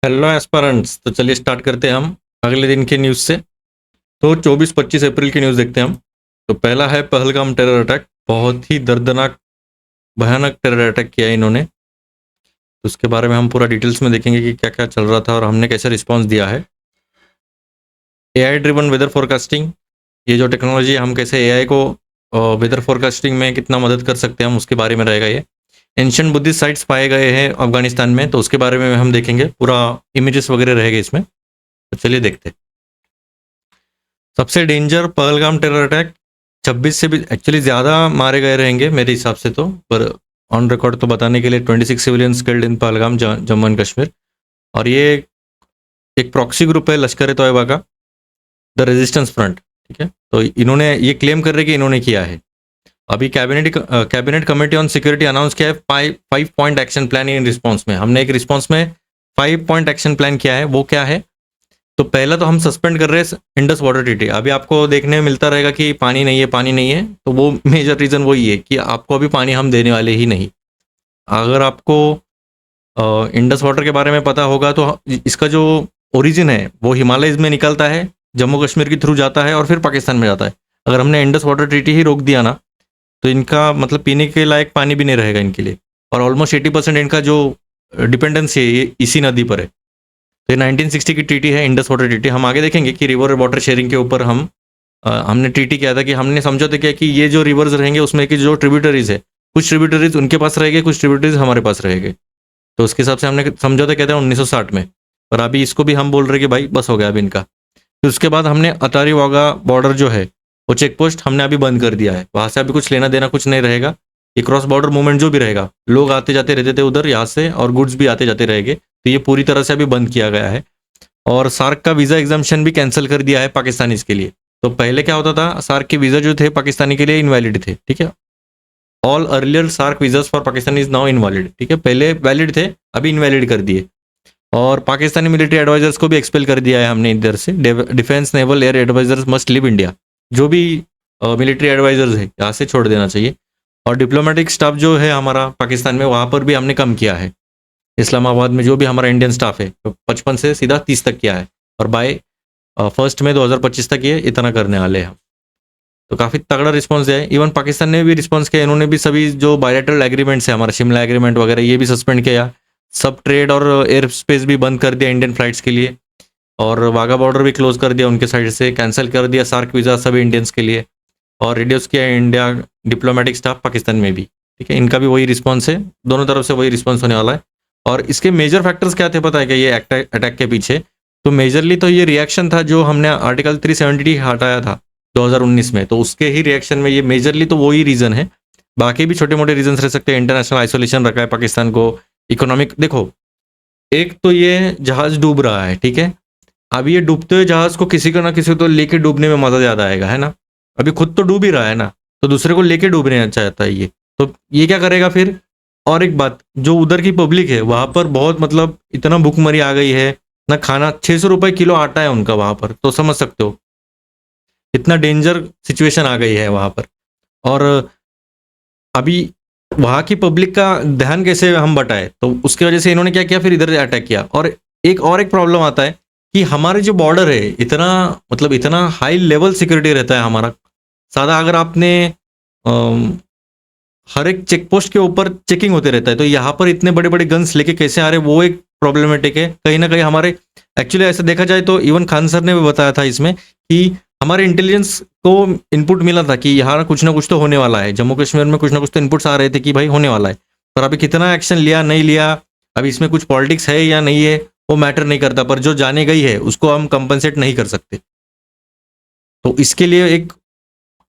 Hello एस्पारेंट्स। तो चलिए start करते हैं हम अगले दिन के न्यूज़ से। तो 24-25 अप्रैल की न्यूज़ देखते हैं हम। तो पहला है पहलगाम टेरर अटैक। बहुत ही दर्दनाक भयानक टेरर अटैक किया है इन्होंने। तो उसके बारे में हम पूरा डिटेल्स में देखेंगे कि क्या क्या चल रहा था और हमने कैसे रिस्पॉन्स दिया है। एआई ड्रिवन वेदर फोरकास्टिंग, ये जो टेक्नोलॉजी है हम कैसे एआई को वेदर फोरकास्टिंग में कितना मदद कर सकते हैं हम उसके बारे में रहेगा ये। एंशिएंट बुद्धिस्ट साइट्स पाए गए हैं अफगानिस्तान में, तो उसके बारे में हम देखेंगे। पूरा इमेजेस वगैरह रहेगा इसमें। तो चलिए देखते हैं। सबसे डेंजर पहलगाम टेरर अटैक। 26 से भी एक्चुअली ज़्यादा मारे गए रहेंगे मेरे हिसाब से, तो पर ऑन रिकॉर्ड तो बताने के लिए 26 civilians killed in Pahalgam Jammu and Kashmir. और ये एक प्रॉक्सी ग्रुप है लश्कर ए तोयबा का, द रेजिस्टेंस फ्रंट। ठीक है, तो इन्होंने ये क्लेम कर रहे कि इन्होंने किया है। अभी cabinet committee on security announce किया है 5 point action plan in response में। हमने एक रिस्पॉन्स में 5 पॉइंट एक्शन प्लान किया है। वो क्या है? तो पहला तो हम सस्पेंड कर रहे हैं इंडस वाटर ट्रीटी। अभी आपको देखने में मिलता रहेगा कि पानी नहीं है, पानी नहीं है, तो वो मेजर रीज़न वही है कि आपको अभी पानी हम देने वाले ही नहीं। अगर आपको इंडस वाटर के बारे में पता होगा तो इसका जो ओरिजिन है वो हिमालयज़ में निकलता है, जम्मू कश्मीर के थ्रू जाता है और फिर पाकिस्तान में जाता है। अगर हमने इंडस वाटर ट्रीटी ही रोक दिया ना, तो इनका मतलब पीने के लायक पानी भी नहीं रहेगा इनके लिए। और ऑलमोस्ट 80% इनका जो डिपेंडेंसी है ये इसी नदी पर है। तो ये 1960 की ट्रीटी है, इंडस वाटर ट्रीटी। हम आगे देखेंगे कि रिवर वाटर शेयरिंग के ऊपर हमने ट्रीटी किया था कि हमने समझौता किया कि ये जो रिवर्स रहेंगे उसमें कि जो ट्रिब्यूटरीज है, कुछ ट्रिब्यूटरीज उनके पास रहेंगे, कुछ ट्रिब्यूटरीज हमारे पास रहेंगे। तो उसके हिसाब से हमने समझौता किया था 1960 में। पर अभी इसको भी हम बोल रहे कि भाई बस हो गया अभी इनका। फिर उसके बाद हमने अटारी वाघा बॉर्डर जो है वो चेक पोस्ट हमने अभी बंद कर दिया है। वहाँ से अभी कुछ लेना देना कुछ नहीं रहेगा। ये क्रॉस बॉर्डर मूवमेंट जो भी रहेगा, लोग आते जाते रहते थे उधर यहाँ से और गुड्स भी आते जाते रहेंगे, तो ये पूरी तरह से अभी बंद किया गया है। और सार्क का वीज़ा एग्जाम्पशन भी कैंसिल कर दिया है पाकिस्तानीज के लिए। तो पहले क्या होता था, सार्क के वीज़ा जो थे पाकिस्तानी के लिए इनवैलिड थे। ठीक है, all earlier SAARC visas for Pakistan is now invalid. ठीक है, पहले वैलिड थे, अभी इनवैलिड कर दिए। और पाकिस्तानी मिलिट्री एडवाइजर्स को भी एक्सपेल कर दिया है हमने इधर से। Defence naval air advisers must leave India. जो भी मिलिट्री एडवाइजर्स है यहाँ से छोड़ देना चाहिए। और डिप्लोमेटिक स्टाफ जो है हमारा पाकिस्तान में, वहाँ पर भी हमने कम किया है। इस्लामाबाद में जो भी हमारा इंडियन स्टाफ है 55 से सीधा 30 तक किया है। और बाय 1 मई 2025 तक ये इतना करने वाले हैं हम। तो काफ़ी तगड़ा रिस्पॉन्स है। इवन पाकिस्तान ने भी रिस्पॉन्स किया। इन्होंने भी सभी जो बायलैटरल एग्रीमेंट्स है हमारा, शिमला एग्रीमेंट वगैरह, ये भी सस्पेंड किया। सब ट्रेड और एयर स्पेस भी बंद कर दिया इंडियन फ्लाइट्स के लिए। और वाघा बॉर्डर भी क्लोज कर दिया उनके साइड से, कैंसिल कर दिया सार्क वीज़ा सभी इंडियंस के लिए। और रिड्यूस किया इंडिया डिप्लोमेटिक स्टाफ पाकिस्तान में भी। ठीक है, इनका भी वही रिस्पॉन्स है, दोनों तरफ से वही रिस्पॉन्स होने वाला है। और इसके मेजर फैक्टर्स क्या थे पता है क्या ये अटैक के पीछे? तो मेजरली तो ये रिएक्शन था जो हमने आर्टिकल 370 हटाया था 2019 में, तो उसके ही रिएक्शन में ये मेजरली तो वही रीज़न है। बाकी भी छोटे मोटे रीजन रह सकते हैं। इंटरनेशनल आइसोलेशन रखा है पाकिस्तान को, इकोनॉमिक देखो, एक तो ये जहाज डूब रहा है। ठीक है, अब ये डूबते हुए जहाज को किसी को ना किसी को तो लेके डूबने में मजा ज्यादा आएगा, है ना। अभी खुद तो डूब ही रहा है ना, तो दूसरे को लेके डूबने चाहता है ये। तो ये क्या करेगा फिर? और एक बात, जो उधर की पब्लिक है वहां पर बहुत मतलब इतना भूखमरी आ गई है ना, खाना 600 रुपए किलो आटा है उनका वहां पर, तो समझ सकते हो इतना डेंजर सिचुएशन आ गई है वहां पर। और अभी वहाँ की पब्लिक का ध्यान कैसे हम बटाए, तो उसकी वजह से इन्होंने क्या किया, फिर इधर अटैक किया। और एक प्रॉब्लम आता है कि हमारे जो बॉर्डर है इतना मतलब इतना हाई लेवल सिक्योरिटी रहता है हमारा। सादा अगर आपने हर एक चेक पोस्ट के ऊपर चेकिंग होते रहता है, तो यहाँ पर इतने बड़े बड़े गन्स लेके कैसे आ रहे, वो एक प्रॉब्लमेटिक है कहीं ना कहीं हमारे। एक्चुअली ऐसा देखा जाए तो इवन खान सर ने भी बताया था इसमें कि हमारे इंटेलिजेंस को इनपुट मिला था कि यहाँ कुछ ना कुछ तो होने वाला है, जम्मू कश्मीर में कुछ ना कुछ तो इनपुट्स आ रहे थे कि भाई होने वाला है। पर अभी कितना एक्शन लिया नहीं लिया, अभी इसमें कुछ पॉलिटिक्स है या नहीं है वो मैटर नहीं करता, पर जो जाने गई है उसको हम कंपनसेट नहीं कर सकते। तो इसके लिए एक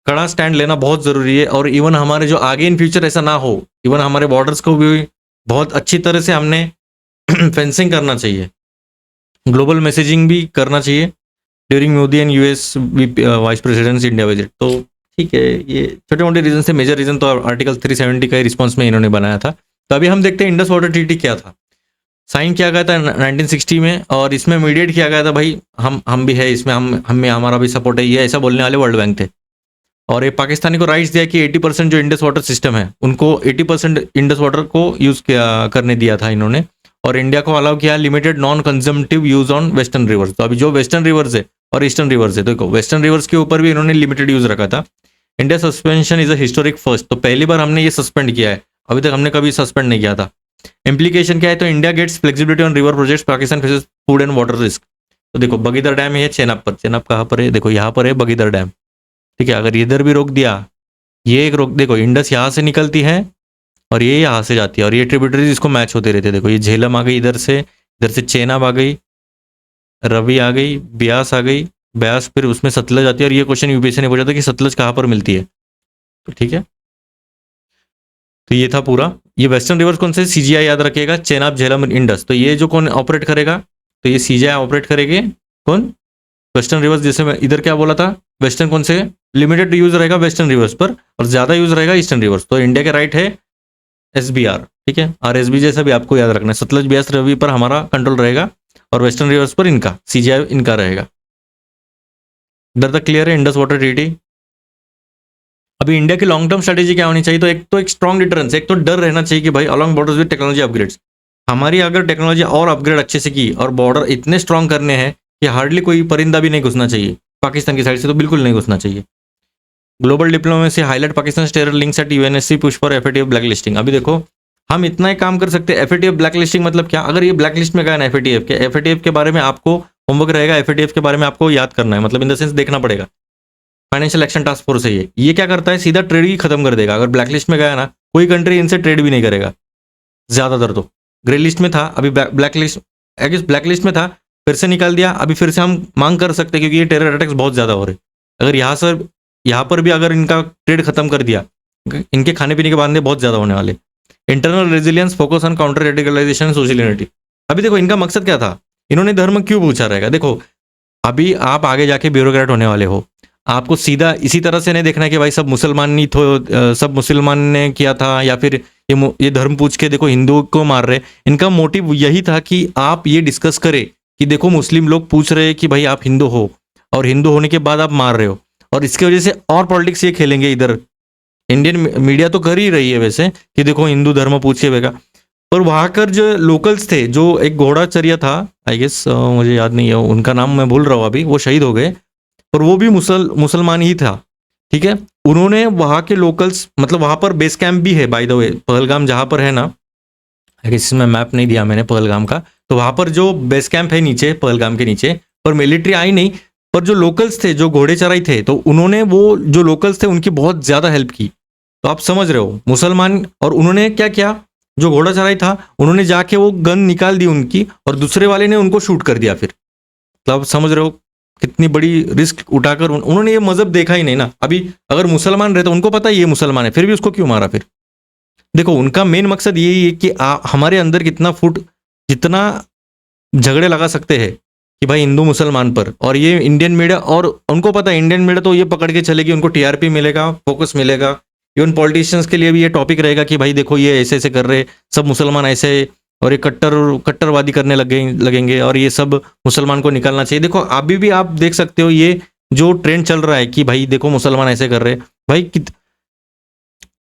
कड़ा स्टैंड लेना बहुत ज़रूरी है। और इवन हमारे जो आगे इन फ्यूचर ऐसा ना हो, इवन हमारे बॉर्डर्स को भी बहुत अच्छी तरह से हमने फेंसिंग करना चाहिए, ग्लोबल मैसेजिंग भी करना चाहिए during Modi and US vice president's India visit. तो ठीक है, ये छोटे मोटे रीजन से, मेजर रीजन तो आर्टिकल 370 का रिस्पॉन्स में इन्होंने बनाया था। तो अभी हम देखते हैं इंडस वाटर ट्रीटी क्या था। साइन किया गया था 1960 में, और इसमें मीडिएट किया गया था भाई हम भी है इसमें, हमें हमारा भी सपोर्ट है, ये ऐसा बोलने वाले वर्ल्ड बैंक थे। और ये पाकिस्तानी को राइट्स दिया कि 80% जो इंडस वाटर सिस्टम है उनको 80% इंडस वाटर को यूज़ करने दिया था इन्होंने। और इंडिया को अलाउ किया limited non consumptive use on western rivers. तो अभी जो वेस्टर्न रिवर्स है और ईस्टर्न रिवर्स है, देखो वेस्टर्न रिवर्स के ऊपर भी इन्होंने लिमिटेड यूज रखा था। India suspension is a historic first, तो पहली बार हमने ये सस्पेंड किया है, अभी तक हमने कभी सस्पेंड नहीं किया था। इम्प्लीकेशन क्या है, तो India gets flexibility on river projects, Pakistan faces food and water risk. तो देखो बगीदर डैम है चेनाब पर, चेनाब कहाँ पर है, देखो यहाँ पर है बगीदर डैम, ठीक है। अगर इधर भी रोक दिया, ये एक रोक, देखो इंडस यहाँ से निकलती है और ये यहाँ से जाती है, और ये ट्रिब्यूटरीज इसको मैच होते रहते हैं। देखो ये झेलम आ गई इधर से चेनाब आ गई, रवि आ गई, ब्यास आ गई, ब्यास फिर उसमें सतलज आती है। और ये क्वेश्चन यूपीएससी ने पूछा था कि सतलज कहाँ पर मिलती है, तो ठीक है। तो ये था पूरा। ये वेस्टर्न रिवर्स कौन से, सीजीआई याद रखिएगा, चेनाब झेलम इंडस। तो ये जो कौन ऑपरेट करेगा, तो ये सीजीआई ऑपरेट करेंगे, कौन, वेस्टर्न रिवर्स। जैसे मैं इधर क्या बोला था, वेस्टर्न कौन से, लिमिटेड यूज रहेगा वेस्टर्न रिवर्स पर और ज्यादा यूज रहेगा ईस्टर्न रिवर्स। तो इंडिया के राइट है एसबीआर, ठीक है। और एसबी जैसा भी आपको याद रखना है, सतलज ब्यास रवि पर हमारा कंट्रोल रहेगा और वेस्टर्न रिवर्स पर इनका सीजीआई इनका रहेगा। इधर तक क्लियर है, इंडस वाटर ट्रीटी। अभी इंडिया की लॉन्ग टर्म स्ट्रेटेजी क्या होनी चाहिए, तो एक स्ट्रॉन्ग डिटरेंस, एक तो डर रहना चाहिए कि भाई along borders with technology upgrades, हमारी अगर टेक्नोलॉजी और अपग्रेड अच्छे से की और बॉर्डर इतने स्ट्रॉन्ग करने हैं कि हार्डली कोई परिंदा भी नहीं घुसना चाहिए पाकिस्तान की साइड से, तो बिल्कुल नहीं घुसना चाहिए। Global diplomacy highlight Pakistan terror links at UNSC push for FATF black listing. अभी देखो हम इतना ही काम कर सकते हैं। एफएटीएफ ब्लैक लिस्टिंग मतलब क्या, अगर ये ब्लैक लिस्ट में गया ना एफएटीएफ के बारे में आपको होमवर्क रहेगा, एफएटीएफ के बारे में आपको याद करना है, मतलब इन द सेंस देखना पड़ेगा। फाइनेंशियल एक्शन टास्क फोर्स है ये क्या करता है, सीधा ट्रेड ही खत्म कर देगा। अगर ब्लैक लिस्ट में गया ना, कोई कंट्री इनसे ट्रेड भी नहीं करेगा ज्यादातर। तो ग्रे लिस्ट में था, अभी ब्लैक लिस्ट में था, फिर से निकाल दिया, अभी फिर से हम मांग कर सकते हैं क्योंकि ये टेरर अटैक्स बहुत ज्यादा हो रहे। अगर यहाँ पर भी अगर इनका ट्रेड खत्म कर दिया, इनके खाने पीने के बांधे बहुत ज्यादा होने वाले। Internal resilience, focus on counter radicalisation, social unity. अभी देखो इनका मकसद क्या था, इन्होंने धर्म क्यों पूछा रहेगा। देखो अभी आप आगे जाके ब्यूरोक्रेट होने वाले हो, आपको सीधा इसी तरह से नहीं देखना है कि भाई सब मुसलमान नहीं तो सब मुसलमान ने किया था, या फिर ये धर्म पूछ के देखो हिंदुओं को मार रहे। इनका मोटिव यही था कि आप ये डिस्कस करें कि देखो मुस्लिम लोग पूछ रहे हैं कि भाई आप हिंदू हो, और हिंदू होने के बाद आप मार रहे हो, और इसके वजह से और पॉलिटिक्स ये खेलेंगे। इधर इंडियन मीडिया तो कर ही रही है वैसे कि देखो हिंदू धर्म पूछिए बेगा, पर वहां कर जो लोकल्स थे, जो एक घोड़ाचर्या था, आई गेस मुझे याद नहीं है उनका नाम, मैं भूल रहा हूँ अभी, वो शहीद हो गए, और वो भी मुसलमान ही था, ठीक है। उन्होंने वहां के लोकल्स, मतलब वहां पर बेस कैंप भी है बाय द वे, पहलगाम जहां पर है ना, इसमें मैप नहीं दिया मैंने पहलगाम का, तो वहां पर जो बेस कैंप है नीचे, पहलगाम के नीचे, पर मिलिट्री आई नहीं, पर जो लोकल्स थे, जो घोड़े चराई थे, तो उन्होंने वो जो लोकल्स थे उनकी बहुत ज्यादा हेल्प की। तो आप समझ रहे हो मुसलमान, और उन्होंने क्या किया, जो घोड़ा चराई था उन्होंने जाके वो गन निकाल दी उनकी, और दूसरे वाले ने उनको शूट कर दिया। फिर तो आप समझ रहे हो कितनी बड़ी रिस्क उठाकर उन्होंने ये मजहब देखा ही नहीं ना। अभी अगर मुसलमान रहते, उनको पता है ये मुसलमान है, फिर भी उसको क्यों मारा। फिर देखो उनका मेन मकसद यही है कि हमारे अंदर जितना झगड़े लगा सकते हैं कि भाई हिंदू मुसलमान पर, और ये इंडियन मीडिया, और उनको पता है इंडियन मीडिया तो ये पकड़ के चलेगी, उनको टीआरपी मिलेगा, फोकस मिलेगा। इवन पॉलिटिशियंस के लिए भी ये टॉपिक रहेगा कि भाई देखो ये ऐसे ऐसे कर रहे, सब मुसलमान ऐसे, और ये कट्टरवादी करने लगेंगे, और ये सब मुसलमान को निकालना चाहिए। देखो अभी भी आप देख सकते हो ये जो ट्रेंड चल रहा है कि भाई देखो मुसलमान ऐसे कर रहे। भाई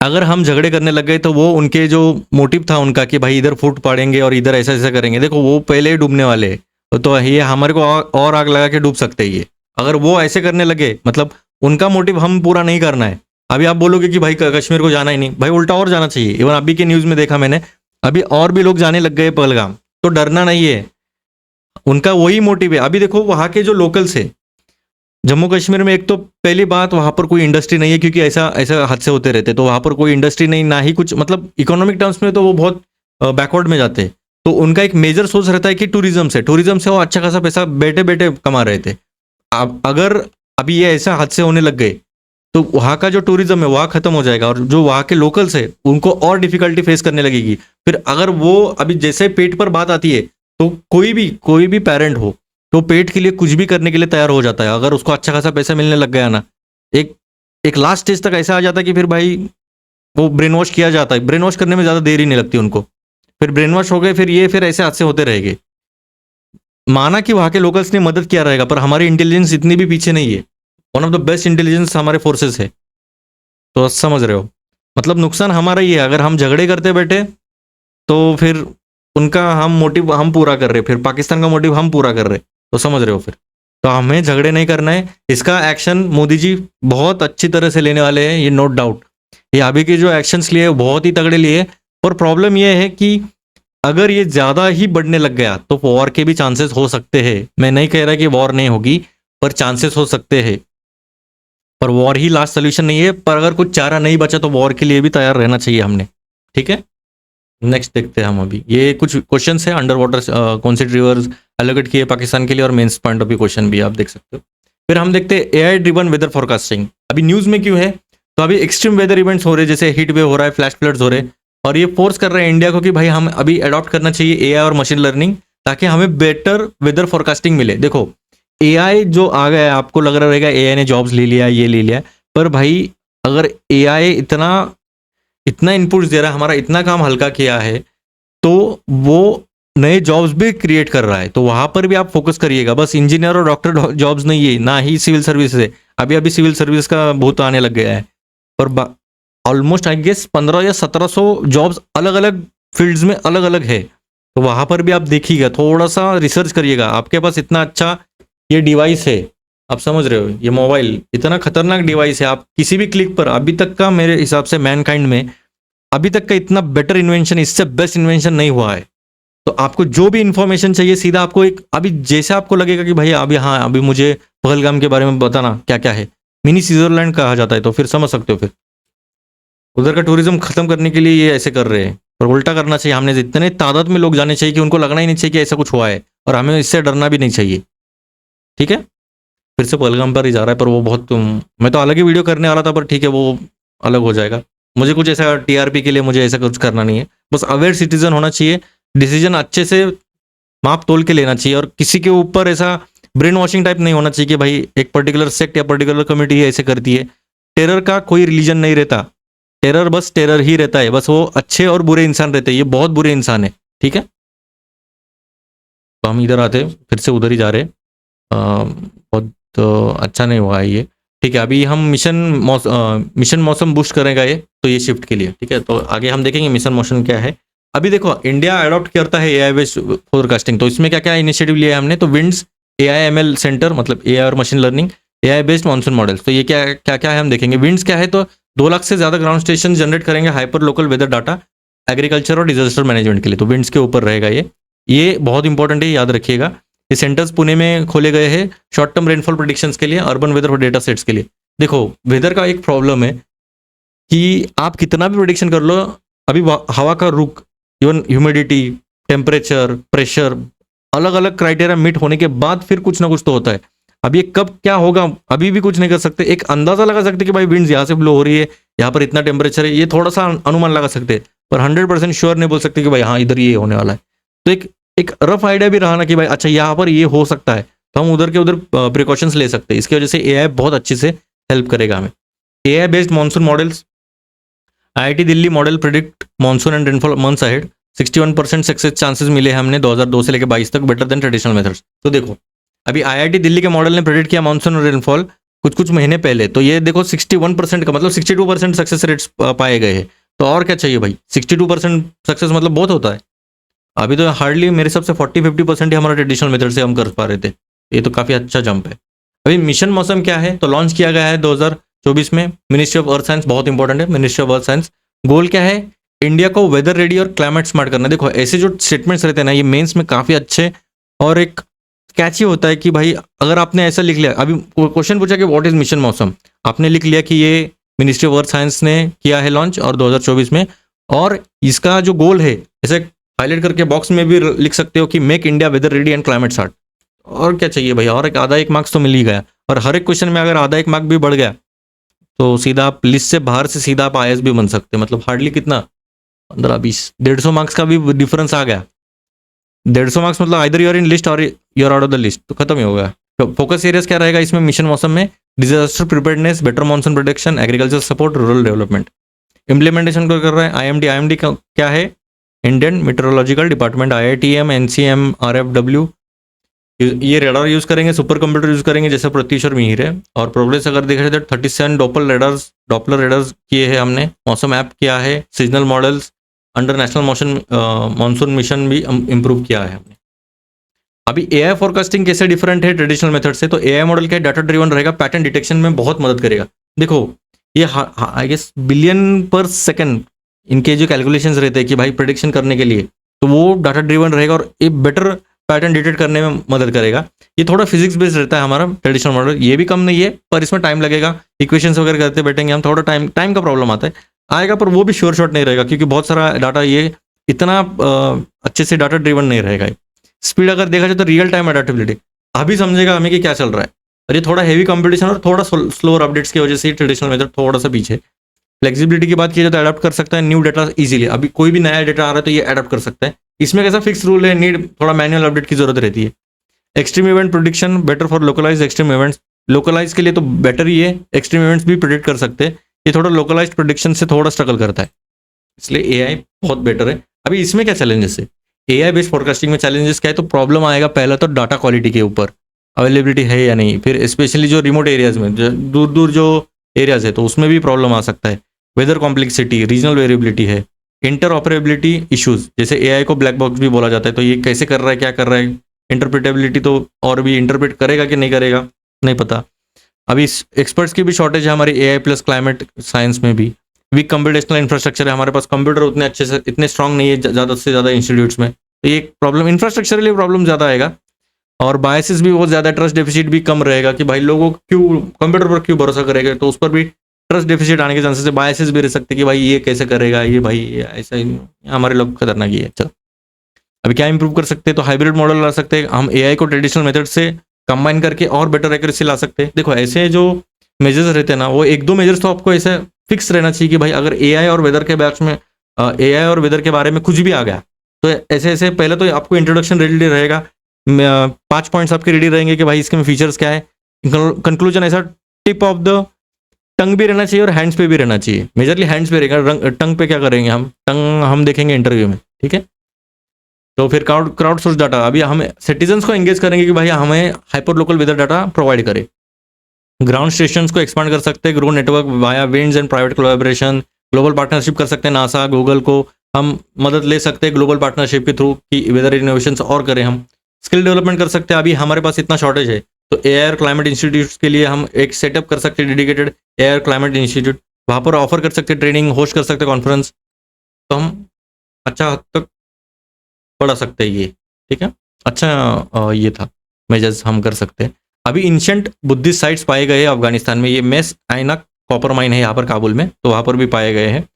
अगर हम झगड़े करने लग गए तो वो उनके जो मोटिव था उनका कि भाई इधर फूट पाड़ेंगे और इधर ऐसा ऐसा करेंगे, देखो वो पहले ही डूबने वाले हैं। तो ये हमारे को और आग लगा के डूब सकते हैं ये, अगर वो ऐसे करने लगे। मतलब उनका मोटिव हम पूरा नहीं करना है। अभी आप बोलोगे कि भाई कश्मीर को जाना ही नहीं, भाई उल्टा और जाना चाहिए। इवन अभी के न्यूज़ में देखा मैंने, अभी और भी लोग जाने लग गए पहलगाम, तो डरना नहीं है, उनका वही मोटिव है। अभी देखो वहाँ के जो लोकल्स है जम्मू कश्मीर में, एक तो पहली बात वहाँ पर कोई इंडस्ट्री नहीं है, क्योंकि ऐसा हादसे होते रहते, तो वहाँ पर कोई इंडस्ट्री नहीं, ना ही कुछ, मतलब इकोनॉमिक टर्म्स में तो वो बहुत बैकवर्ड में जाते हैं। तो उनका एक मेजर सोर्स रहता है कि टूरिज्म से वो अच्छा खासा पैसा बैठे बैठे कमा रहे थे। अब अगर अभी ये ऐसा हादसे होने लग गए तो वहाँ का जो टूरिज्म है वहाँ खत्म हो जाएगा, और जो वहाँ के लोकल्स है उनको और डिफिकल्टी फेस करने लगेगी। फिर अगर वो अभी जैसे पेट पर बात आती है, तो कोई भी पेरेंट हो तो पेट के लिए कुछ भी करने के लिए तैयार हो जाता है, अगर उसको अच्छा खासा पैसा मिलने लग गया ना। एक लास्ट स्टेज तक ऐसा आ जाता है कि फिर भाई वो ब्रेन वॉश किया जाता है, ब्रेन वॉश करने में ज़्यादा देर ही नहीं लगती उनको, फिर ब्रेन वॉश हो गए, फिर ऐसे हादसे होते रहेंगे। माना कि वहाँ के लोकल्स ने मदद किया रहेगा, पर हमारी इंटेलिजेंस इतनी भी पीछे नहीं है। One of the best intelligence हमारे फोर्सेस है, तो समझ रहे हो, मतलब नुकसान हमारा ही है। अगर हम झगड़े करते बैठे तो फिर उनका हम मोटिव हम पूरा कर रहे, फिर पाकिस्तान का मोटिव हम पूरा कर रहे, तो समझ रहे हो फिर। तो हमें झगड़े नहीं करना है। इसका एक्शन मोदी जी बहुत अच्छी तरह से लेने वाले हैं, ये नोट डाउट। ये अभी के जो एक्शंस लिए बहुत ही तगड़े लिए। और प्रॉब्लम ये है कि अगर ये ज़्यादा ही बढ़ने लग गया तो वॉर के भी चांसेस हो सकते हैं। मैं नहीं कह रहा कि वॉर नहीं होगी, पर चांसेस हो सकते हैं। पर वॉर ही लास्ट सोल्यूशन नहीं है, पर अगर कुछ चारा नहीं बचा तो वॉर के लिए भी तैयार रहना चाहिए हमने। ठीक है, नेक्स्ट देखते हैं हम। अभी ये कुछ क्वेश्चन है अंडर वाटर कौन से रिवर्स एलोकेट किए पाकिस्तान के लिए, और mains point of view question भी आप देख सकते हो। फिर हम देखते हैं एआई ड्रिवन वेदर फोरकास्टिंग। अभी न्यूज़ में क्यों है, तो अभी एक्सट्रीम वेदर इवेंट्स हो रहे हैं, जैसे हीट वेव हो रहा है, फ्लैश फ्लड्स हो रहे हैं, और ये फोर्स कर रहे हैं इंडिया को कि भाई हम अभी अडॉप्ट करना चाहिए एआई और मशीन लर्निंग, ताकि हमें बेटर वेदर फोरकास्टिंग मिले। देखो एआई जो आ गया है, आपको लग रहा रहेगा एआई ने जॉब्स ले लिया, ये ले लिया, पर भाई अगर एआई इतना इतना इनपुट्स दे रहा है, हमारा इतना काम हल्का किया है, तो वो नए जॉब्स भी क्रिएट कर रहा है। तो वहां पर भी आप फोकस करिएगा। बस इंजीनियर और डॉक्टर जॉब्स नहीं है, ना ही सिविल सर्विस है। अभी अभी सिविल सर्विस का भूत आने लग गया है, पर ऑलमोस्ट आई गेस 1500 या 1700 जॉब्स अलग अलग फील्ड्स में अलग अलग है। तो वहां पर भी आप देखिएगा, थोड़ा सा रिसर्च करिएगा। आपके पास इतना अच्छा ये डिवाइस है, आप समझ रहे हो, ये मोबाइल इतना खतरनाक डिवाइस है, आप किसी भी क्लिक पर, अभी तक का मेरे हिसाब से मैनकाइंड में अभी तक का इतना बेटर इन्वेंशन, इससे बेस्ट इन्वेंशन नहीं हुआ है। तो आपको जो भी इंफॉर्मेशन चाहिए सीधा आपको एक, अभी जैसे आपको लगेगा कि भाई अभी हाँ अभी मुझे पहलगाम के बारे में बताना क्या क्या है, मिनी स्विट्जरलैंड कहा जाता है, तो फिर समझ सकते हो। फिर उधर का टूरिज्म खत्म करने के लिए ये ऐसे कर रहे हैं, और उल्टा करना चाहिए। हमने इतने तादाद में लोग जाने चाहिए कि उनको लगना ही नहीं चाहिए कि ऐसा कुछ हुआ है, और हमें इससे डरना भी नहीं चाहिए। ठीक है, फिर से पहलगाम पर ही जा रहा है, पर वो बहुत मैं तो अलग ही वीडियो करने वाला था, पर ठीक है वो अलग हो जाएगा। मुझे कुछ ऐसा टीआरपी के लिए मुझे ऐसा कुछ करना नहीं है, बस अवेयर सिटीजन होना चाहिए, डिसीजन अच्छे से माप तोल के लेना चाहिए, और किसी के ऊपर ऐसा ब्रेन वॉशिंग टाइप नहीं होना चाहिए कि भाई एक पर्टिकुलर सेक्ट या पर्टिकुलर कम्युनिटी ऐसे करती है। टेरर का कोई रिलीजन नहीं रहता, टेरर बस टेरर ही रहता है, बस वो अच्छे और बुरे इंसान रहते हैं, ये बहुत बुरे इंसान है। ठीक है, तो हम इधर आते फिर से उधर ही जा रहे, बहुत अच्छा नहीं हुआ है ये। ठीक है, अभी हम मिशन मौसम बूस्ट करेगा ये, तो ये शिफ्ट के लिए। ठीक है, तो आगे हम देखेंगे मिशन मौसम क्या है। अभी देखो इंडिया अडॉप्ट करता है एआई बेस्ड फोरकास्टिंग, तो इसमें क्या क्या इनिशिएटिव लिया है हमने, तो विंड्स एआई एमएल सेंटर, मतलब एआई और machine learning, AI based monsoon models. तो ये क्या क्या क्या है हम देखेंगे। विंड्स क्या है, तो 2 लाख से ज़्यादा ग्राउंड स्टेशन जनरेट करेंगे hyper local weather data agriculture और डिजास्टर मैनेजमेंट के लिए, तो विंड्स के ऊपर रहेगा ये बहुत इंपॉर्टेंट है, याद रखिएगा। ये सेंटर्स पुणे में खोले गए हैं शॉर्ट टर्म रेनफॉल प्रेडिक्शंस के लिए, अर्बन वेदर और डेटा सेट्स के लिए। देखो वेदर का एक प्रॉब्लम है कि आप कितना भी प्रेडिक्शन कर लो, अभी हवा का रुख, इवन ह्यूमिडिटी, टेम्परेचर, प्रेशर, अलग अलग क्राइटेरिया मीट होने के बाद फिर कुछ ना कुछ तो होता है। अब ये कब क्या होगा अभी भी कुछ नहीं कर सकते। एक अंदाजा लगा सकते कि भाई विंड्स यहाँ से ब्लो हो रही है, यहाँ पर इतना टेम्परेचर है, ये थोड़ा सा अनुमान लगा सकते हैं, पर 100% श्योर नहीं बोल सकते कि भाई हाँ इधर ये होने वाला है। तो एक रफ आइडिया भी रहा ना कि भाई अच्छा यहाँ पर ये हो सकता है, तो हम उधर के उधर प्रिकॉशंस ले सकते हैं। इसकी वजह से एआई बहुत अच्छे से हेल्प करेगा हमें। AI based monsoon models, IIT Delhi model predict monsoon and rainfall months ahead, 61% success chances मिले हमने 2002 से लेकर 22 तक, बेटर देन ट्रेडिशनल मेथड्स। तो देखो अभी आईआईटी दिल्ली के मॉडल ने प्रेडिक्ट किया मानसून और रेनफॉल कुछ महीने पहले, तो ये देखो 61% का मतलब 62% सक्सेस रेट्स पाए गए हैं। तो और क्या चाहिए भाई, 62% सक्सेस मतलब बहुत होता है। अभी तो हार्डली मेरे हिसाब से 40-50% ही हमारा ट्रेडिशनल मेथड से हम कर पा रहे थे, ये तो काफ़ी अच्छा जंप है। अभी मिशन मौसम क्या है, तो लॉन्च किया गया है 2024 में, मिनिस्ट्री ऑफ अर्थ साइंस, बहुत इंपॉर्टेंट है मिनिस्ट्री ऑफ अर्थ साइंस। गोल क्या है, इंडिया को वेदर रेडी और क्लाइमेट स्मार्ट करना। देखो ऐसे जो स्टेटमेंट्स रहते हैं ना, ये मेंस में काफ़ी अच्छे और एक कैची होता है कि भाई अगर आपने ऐसा लिख लिया, अभी क्वेश्चन पूछा कि व्हाट इज मिशन मौसम, आपने लिख लिया कि ये मिनिस्ट्री ऑफ अर्थ साइंस ने किया है लॉन्च और 2024 में, और इसका जो गोल है ऐसे हाईलाइट करके बॉक्स में भी लिख सकते हो कि make India weather ready and climate smart. और क्या चाहिए भाई, और एक आधा एक मार्क्स तो मिल ही गया। और हर एक क्वेश्चन में अगर आधा एक मार्क भी बढ़ गया तो सीधा आप लिस्ट से बाहर से सीधा आप आईएएस भी बन सकते हैं। मतलब हार्डली कितना 15-20 150 मार्क्स का भी डिफरेंस आ गया। 150 मार्क्स मतलब आइदर यूर इन लिस्ट और you're out of the list, तो खत्म ही हो गया। तो फोकस एरियाज क्या रहेगा इसमें मिशन मौसम में, disaster preparedness, better monsoon protection, agriculture support, rural development. Implementation को कर रहा है आईएमडी क्या है, Indian meteorological department, IITM, NCM, RFW, ये रेडार यूज करेंगे, सुपर कंप्यूटर यूज करेंगे जैसे प्रत्युष और मिहिर है। और प्रोग्रेस अगर देखा जाए तो 37 डॉपलर रेडार्स किए हैं हमने, मौसम ऐप किया है, seasonal models, under national monsoon mission भी इम्प्रूव किया है हमने। अभी एआई फोरकास्टिंग कैसे डिफरेंट है ट्रेडिशनल मेथड से, तो एआई मॉडल क्या डाटा ड्रिवन रहेगा, पैटर्न डिटेक्शन में बहुत मदद करेगा। देखो ये आई गेस बिलियन पर सेकंड इनके जो कैलकुलेशंस रहते हैं कि भाई प्रेडिक्शन करने के लिए, तो वो डाटा ड्रिवन रहेगा और ये बेटर पैटर्न डिटेक्ट करने में मदद करेगा। ये थोड़ा फिजिक्स बेस्ड रहता है हमारा ट्रेडिशनल मॉडल, ये भी कम नहीं है पर इसमें टाइम लगेगा, इक्वेशंस वगैरह करते बैठेंगे हम, थोड़ा टाइम का प्रॉब्लम आता है आएगा, पर वो भी श्योर शॉट नहीं रहेगा क्योंकि बहुत सारा डाटा ये इतना अच्छे से डाटा ड्रिवन नहीं रहेगा। स्पीड अगर देखा जाए तो रियल टाइम अडेप्टेबिलिटी अभी समझेगा हमें कि क्या चल रहा है, और ये थोड़ा हेवी कंपटीशन और थोड़ा स्लोअर अपडेट्स की वजह से ट्रेडिशनल मेथड थोड़ा सा पीछे। फ्लेक्सिबिलिटी की बात की जाए तो अडेप्ट कर सकता है न्यू डाटा इजीली, अभी कोई भी नया डाटा आ रहा है तो ये अडेप्ट कर सकता है, इसमें कैसा फिक्स रूल है, नीड थोड़ा मैनुअल अपडेट की जरूरत रहती है। Extreme event prediction better for localise extreme events, localise के लिए तो बेटर ही है, एक्सट्रीम इवेंट्स भी प्रिडिक्ट कर सकते हैं, ये थोड़ा लोकलाइज प्रोडिक्शन से थोड़ा स्ट्रगल करता है, इसलिए एआई बहुत बेटर है। अभी इसमें क्या चैलेंजेस है, एआई बेस्ड फोरकास्टिंग में चैलेंजेस क्या है, तो प्रॉब्लम आएगा पहला तो डाटा क्वालिटी के ऊपर, अवेलेबिलिटी है या नहीं, फिर स्पेशली जो रिमोट एरियाज में दूर दूर जो एरियाज है तो उसमें भी प्रॉब्लम आ सकता है, वेदर कॉम्प्लेक्सिटी, रीजनल वेरिएबिलिटी है, इंटर ऑपरेबिलिटी इश्यूज, जैसे एआई को ब्लैक बॉक्स भी बोला जाता है, तो ये कैसे कर रहा है क्या कर रहा है, इंटरप्रिटेबिलिटी तो और भी इंटरप्रेट करेगा कि नहीं करेगा नहीं पता। अभी एक्सपर्ट्स की भी शॉर्टेज है हमारे एआई प्लस क्लाइमेट साइंस में भी, वीक कंप्यूटेशनल इंफ्रास्ट्रक्चर है हमारे पास, कंप्यूटर उतने अच्छे से इतने स्ट्रांग नहीं है ज़्यादा से ज़्यादा इंस्टीट्यूट्स में, तो ये प्रॉब्लम इंफ्रास्ट्रक्चर के लिए प्रॉब्लम ज़्यादा आएगा, और बायसेस भी बहुत ज़्यादा, ट्रस्ट डेफिसिट भी कम रहेगा कि भाई लोगों को क्यों कंप्यूटर पर क्यों भरोसा करेगा, तो उस पर भी ट्रस्ट डेफिसिट आने के चांसेस है, बायसेस भी रह सकते कि भाई ये कैसे करेगा, ये भाई ऐसा ही हमारे लोग खतरनाक ही है। चलो अभी क्या इंप्रूव कर सकते हैं, तो हाइब्रिड मॉडल ला सकते हैं हम, एआई को ट्रेडिशनल मेथड से कंबाइन करके और बेटर एक्यूरेसी ला सकते हैं। देखो ऐसे जो मेजर्स रहते हैं ना, वो एक दो मेजर्स तो आपको ऐसे फिक्स रहना चाहिए कि भाई अगर एआई और वेदर के बैच में एआई और वेदर के बारे में कुछ भी आ गया तो ऐसे ऐसे पहले तो आपको इंट्रोडक्शन रेडी रहेगा, 5 पॉइंट्स आपके रेडी रहेंगे कि भाई इसके में फीचर्स क्या है, कंक्लूजन ऐसा टिप ऑफ द टंग भी रहना चाहिए और हैंड्स पे भी रहना चाहिए, मेजरली हैंड्स पे रहेगा, टंग पे क्या करेंगे हम, टंग हम देखेंगे इंटरव्यू में, ठीक है। तो फिर क्राउड सोर्स डाटा, अभी हम सिटीजन्स को एंगेज करेंगे कि भाई हमें hyper local weather data provide करे, ग्राउंड स्टेशंस को एक्सपांड कर सकते हैं, grow network via winds and private collaboration, global partnership कर सकते हैं, नासा गूगल को हम मदद ले सकते हैं ग्लोबल पार्टनरशिप के थ्रू कि वेदर इनोवेशंस और करें, हम स्किल डेवलपमेंट कर सकते हैं, अभी हमारे पास इतना शॉर्टेज है तो एआई और क्लाइमेट इंस्टीट्यूट के लिए हम एक सेटअप कर सकते हैं डेडिकेटेड एआई और क्लाइमेट इंस्टीट्यूट, वहाँ पर ऑफर कर सकते हैं ट्रेनिंग, होस्ट कर सकते हैं कॉन्फ्रेंस, तो हम अच्छा हद तक बढ़ा सकते हैं ये, ठीक है। अच्छा ये था मेजर्स हम कर सकते हैं। अभी इंशेंट बुद्धिस्ट साइट्स पाए गए हैं अफगानिस्तान में, ये मेस आइना कॉपर माइन है यहाँ पर काबुल में, तो वहाँ पर भी पाए गए हैं।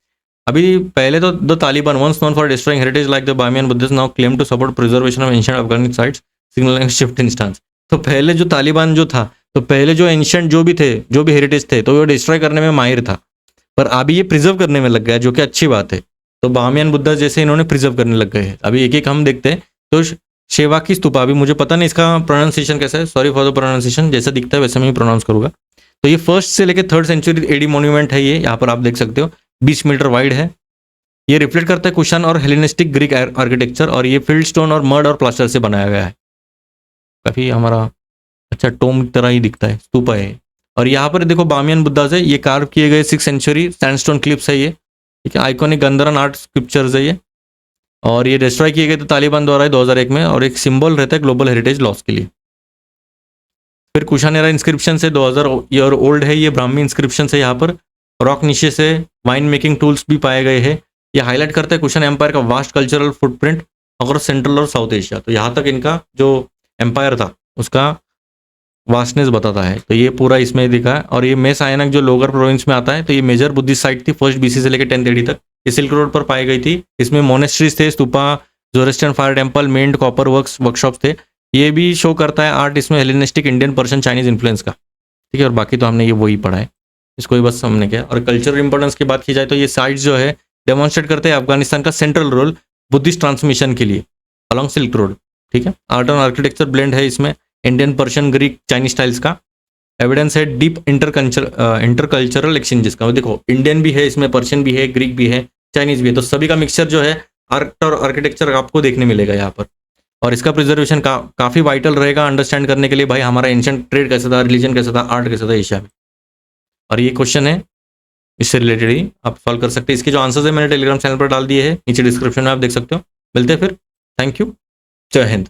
अभी पहले तो the Taliban once known for destroying heritage like the Bamiyan Buddhist now claim to support preservation of ancient Afghanistan sites signalling shift in stance. तो पहले जो तालिबान जो था, तो पहले जो एंशिएंट जो भी थे, जो भी हेरिटेज थे, तो वो डिस्ट्रॉय करने में माहिर था, पर अभी ये प्रिजर्व करने में लग गया, जो कि अच्छी बात है। तो बामियन बुद्धा जैसे इन्होंने प्रिजर्व करने लग गए हैं। अभी एक एक हम देखते हैं। तो शेवा की स्तूपा, अभी मुझे पता नहीं इसका प्रोनाउंसिएशन कैसा है, सॉरी फॉर द प्रोनाउंसिएशन, जैसा दिखता है वैसे मैं ही प्रोनाउंस करूंगा। तो ये फर्स्ट से लेकर 3rd सेंचुरी एडी मॉन्यूमेंट है, ये यहाँ पर आप देख सकते हो, 20 मीटर वाइड है। ये रिफ्लेक्ट करता है कुशन और हेलेनिस्टिक ग्रीक आर्किटेक्चर, और ये फील्ड स्टोन और मड और प्लास्टर से बनाया गया है, काफी हमारा अच्छा टोम तरह ही दिखता है, स्तूपा है। और यहाँ पर देखो बामियन बुद्धा से ये कार्व किए गए 6th सेंचुरी सैंडस्टोन क्लिप्स है ये, ठीक है, आइकॉनिक गंधरन आर्ट स्क्रिप्चर्स है ये, और ये डिस्ट्रॉय किए गए थे तालिबान द्वारा 2001 में, और एक सिंबल रहता है ग्लोबल हेरिटेज लॉस के लिए। फिर कुशानेरा इंस्क्रिप्शन से 2000 ईयर ओल्ड है, ये ब्राह्मी इंस्क्रिप्शन से, यहाँ पर रॉक नीचे से वाइन मेकिंग टूल्स भी पाए गए हैं। ये हाईलाइट करता है कुशन एम्पायर का vast cultural footprint across central और साउथ एशिया। तो यहाँ तक इनका जो एम्पायर था उसका वास्टनेस बताता है, तो ये पूरा इसमें दिखा है। और ये मेस आयनक जो लोअर प्रोविंस में आता है, तो ये मेजर बुद्धिस्ट साइट थी, 1st BC से लेकर 10th AD तक, ये सिल्क रोड पर पाई गई थी। इसमें मोनेस्ट्रीज थे, स्तूपा, जोरेस्ट्रियन फायर टेम्पल, मेंट, कॉपर वर्कशॉप्स थे। ये भी शो करता है आर्ट इसमें Hellenistic, Indian, Persian, Chinese influence का, ठीक है। और बाकी तो हमने ये वही पढ़ा है, इसको ही बस हमने किया। और कल्चरल इंपॉर्टेंस की बात की जाए तो ये साइट्स जो है डेमोन्स्ट्रेट करते हैं अफगानिस्तान का सेंट्रल रोल बुद्धिस्ट ट्रांसमिशन के लिए अलॉन्ग सिल्क रोड, ठीक है। आर्ट और आर्किटेक्चर ब्लेंड है इसमें, Indian, Persian, Greek, Chinese styles का एविडेंस है, डीप इंटरकल्चरल एक्सचेंजेस का। देखो इंडियन भी है इसमें, पर्शियन भी है, ग्रीक भी है, चाइनीज भी है, तो सभी का मिक्सचर जो है आर्ट और आर्किटेक्चर आपको देखने मिलेगा यहाँ पर। और इसका प्रिजर्वेशन काफ़ी वाइटल रहेगा अंडरस्टैंड करने के लिए, भाई हमारा एंशिएंट ट्रेड कैसा था, रिलीजन कैसा था, आर्ट कैसा था एशिया में। और ये क्वेश्चन है इससे रिलेटेड ही आप सॉल्व कर सकते हैं। इसके जो आंसर्स है मैंने टेलीग्राम चैनल पर डाल दिए हैं, नीचे डिस्क्रिप्शन में आप देख सकते हो। मिलते हैं फिर। Thank you. जय हिंद।